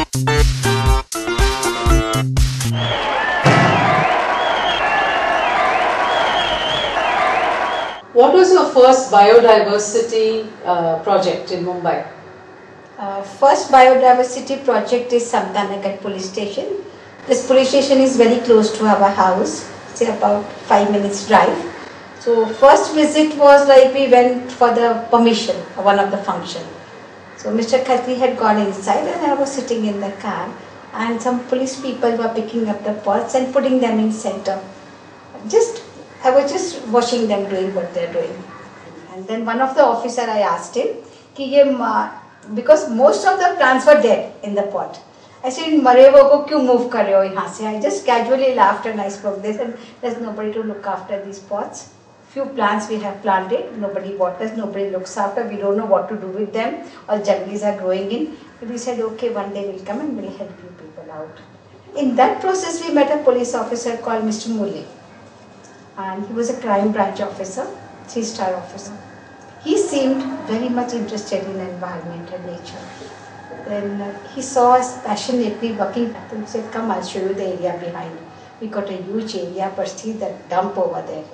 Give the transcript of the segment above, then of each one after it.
What was your first biodiversity project in Mumbai? First biodiversity project is Samata Nagar Police Station. This police station is very close to our house. It's about 5 minutes drive. So first visit was like we went for the permission of one of the function. So Mr. Khatri had gone inside and I was sitting in the car and some police people were picking up the pots and putting them in center. I was just watching them doing what they're doing. And then one of the officer, I asked him, because most of the plants were dead in the pot. I said, "Mare wo ko kyun move kar rahe ho yahan se?" I just casually laughed and I spoke this, and there's nobody to look after these pots. Few plants we have planted, nobody waters, nobody looks after, we don't know what to do with them. All jungles are growing in. But we said, okay, one day we'll come and we'll help you people out. In that process, we met a police officer called Mr. Mule. And he was a crime branch officer, 3-star officer. He seemed very much interested in environment and nature. Then he saw us passionately working at him. He said, "Come, I'll show you the area behind. We got a huge area, but see that dump over there."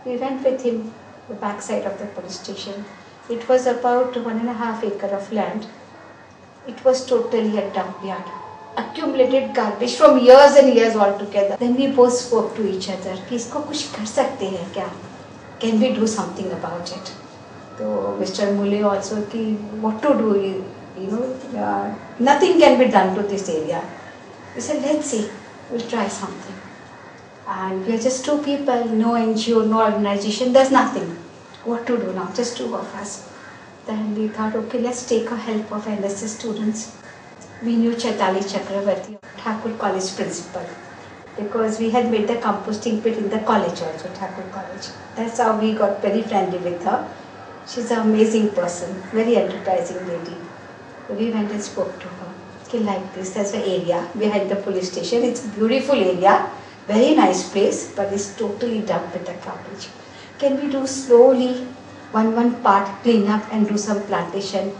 We went with him the backside of the police station. It was about 1.5 acres of land. It was totally a dump yard. Accumulated garbage from years and years altogether. Then we both spoke to each other. कि इसको कुछ कर सकते हैं क्या? Can we do something about it? So Mr. Mule also कि what to do? Nothing can be done to this area. We said, let's see, we'll try something. And we are just 2 people, no NGO, no organization, there's nothing. What to do now? Just 2 of us. Then we thought, okay, let's take the help of NSS students. We knew Chaitali Chakravarti, Thakur College principal, because we had made the composting pit in the college also, Thakur College. That's how we got very friendly with her. She's an amazing person, very enterprising lady. We went and spoke to her. Okay, like this, there's an area behind the police station. It's a beautiful area, very nice place, but it's totally dumped with the garbage. Can we do slowly, one part clean up and do some plantation?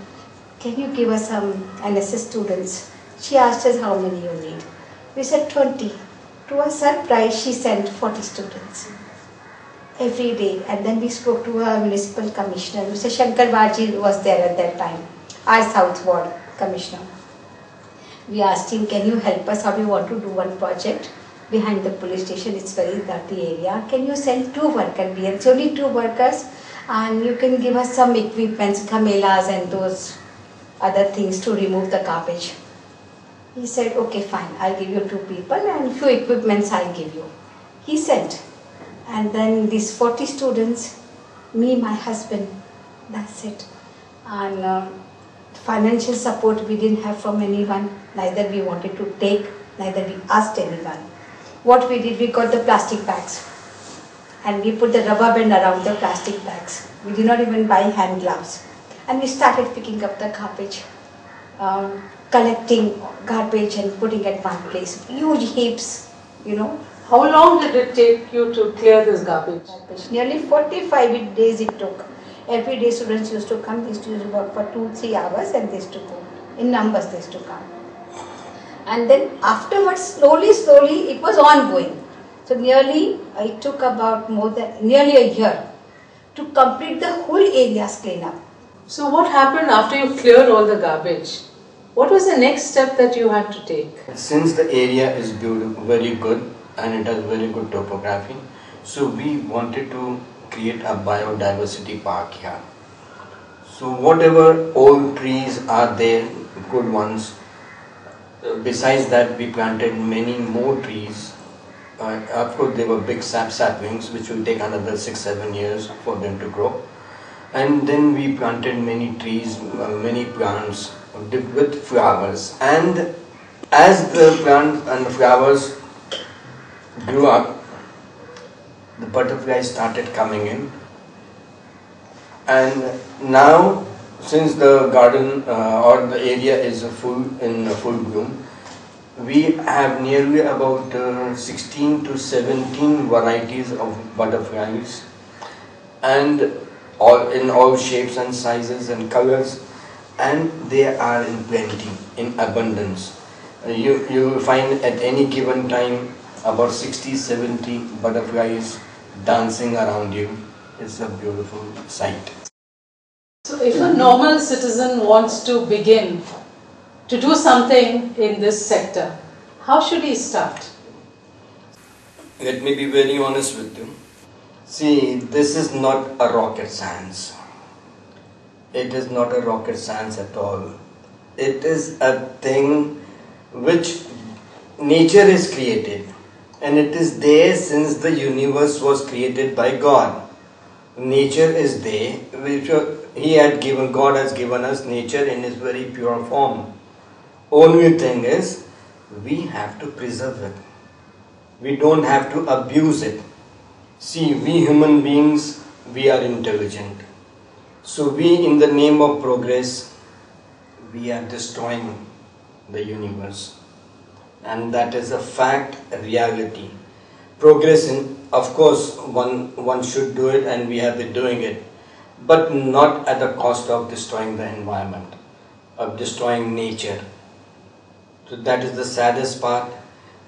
Can you give us some NSS students? She asked us how many you need. We said 20. To our surprise, she sent 40 students every day. And then we spoke to our municipal commissioner. Mr. Shankar Varji was there at that time, our South Ward commissioner. We asked him, can you help us? How do you want to do one project behind the police station? It's very dirty area. Can you send 2 workers? We have only 2 workers, and you can give us some equipments, camelas and those other things to remove the garbage. He said, okay, fine, I'll give you 2 people and few equipments I'll give you. He sent. And then these 40 students, me, my husband, that's it. And financial support we didn't have from anyone, neither we wanted to take, neither we asked anyone. What we did, we got the plastic bags and we put the rubber band around the plastic bags. We did not even buy hand gloves. And we started picking up the garbage, collecting garbage and putting at one place. Huge heaps, How long did it take you to clear this garbage? Nearly 45 days it took. Every day students used to come, they used to work for 2-3 hours and they used to go. In numbers they used to come. And then afterwards, slowly, it was ongoing. So it took about nearly a year to complete the whole area's cleanup. So what happened after you cleared all the garbage? What was the next step that you had to take? Since the area is beautiful, very good, and it has very good topography, so we wanted to create a biodiversity park here. So whatever old trees are there, good ones, besides that we planted many more trees. Of course there were big saplings which will take another 6-7 years for them to grow. And then we planted many trees, many plants with flowers. And as the plants and the flowers grew up, the butterflies started coming in. And now, since the garden or the area is in full bloom, we have nearly about 16 to 17 varieties of butterflies, and in all shapes and sizes and colors, and they are in plenty, in abundance. You will find at any given time about 60-70 butterflies dancing around you. It's a beautiful sight. So if a normal citizen wants to begin to do something in this sector, how should he start? Let me be very honest with you. See, this is not a rocket science. It is not a rocket science at all. It is a thing which nature is created, and it is there since the universe was created by God. Nature is there, which God has given us nature in its very pure form. Only thing is, we have to preserve it. We don't have to abuse it. See, we human beings, we are intelligent. So we, in the name of progress, we are destroying the universe. And that is a fact, a reality. Progress, of course, one should do it, and we have been doing it, but not at the cost of destroying the environment, of destroying nature. So that is the saddest part.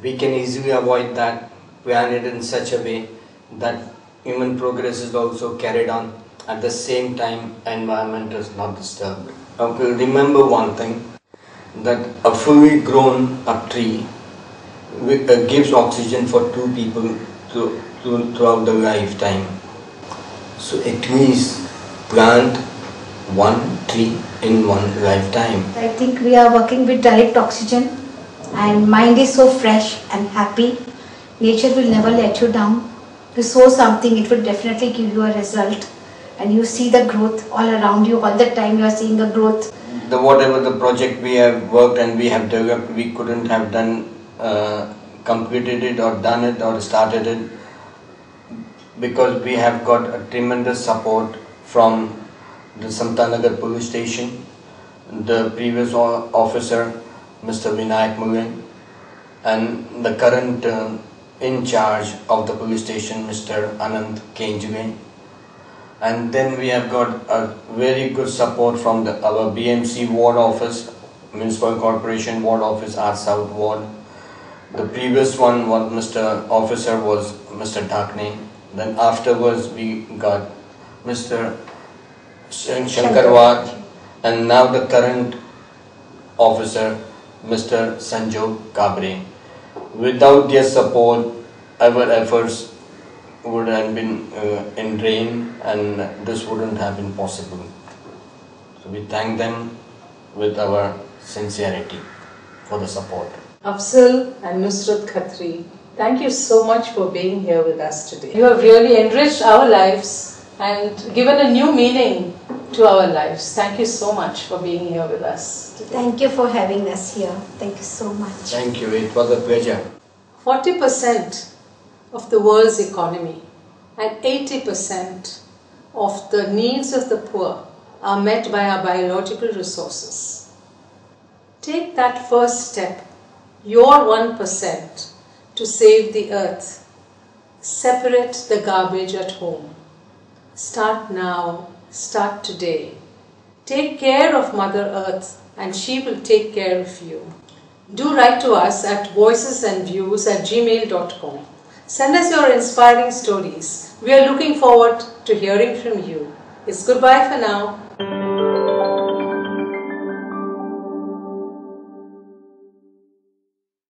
We can easily avoid that, plan it in such a way that human progress is also carried on. At the same time, environment is not disturbed. Okay, remember one thing, that a fully grown up tree gives oxygen for 2 people throughout the lifetime. So at least plant 1 tree in 1 lifetime. I think we are working with direct oxygen, and mind is so fresh and happy. Nature will never let you down. You sow something, it will definitely give you a result, and you see the growth all around you. All the time you are seeing the growth. Whatever the project we have worked and we have developed, we couldn't have done completed it or done it or started it, because we have got a tremendous support from the Samata Nagar Police Station, the previous officer Mr. Vinayak Mugen, and the current in charge of the police station Mr. Anand Kenjue. And then we have got a very good support from our BMC ward office, Municipal Corporation ward office, our South ward. The previous one was Mr. Officer was Mr. Dhakne. Then afterwards we got Mr. Shankarwat, and now the current officer Mr. Sanjog Kabre. Without their support, our efforts would have been in vain, and this wouldn't have been possible. So we thank them with our sincerity for the support. Afzal and Nusrat Khatri, thank you so much for being here with us today. You have really enriched our lives and given a new meaning to our lives. Thank you so much for being here with us today. Thank you for having us here. Thank you so much. Thank you. It was a pleasure. 40% of the world's economy and 80% of the needs of the poor are met by our biological resources. Take that first step, your 1%, to save the earth. Separate the garbage at home. Start now, start today. Take care of Mother Earth, and she will take care of you. Do write to us at voicesandviews@gmail.com. Send us your inspiring stories. We are looking forward to hearing from you. It's goodbye for now.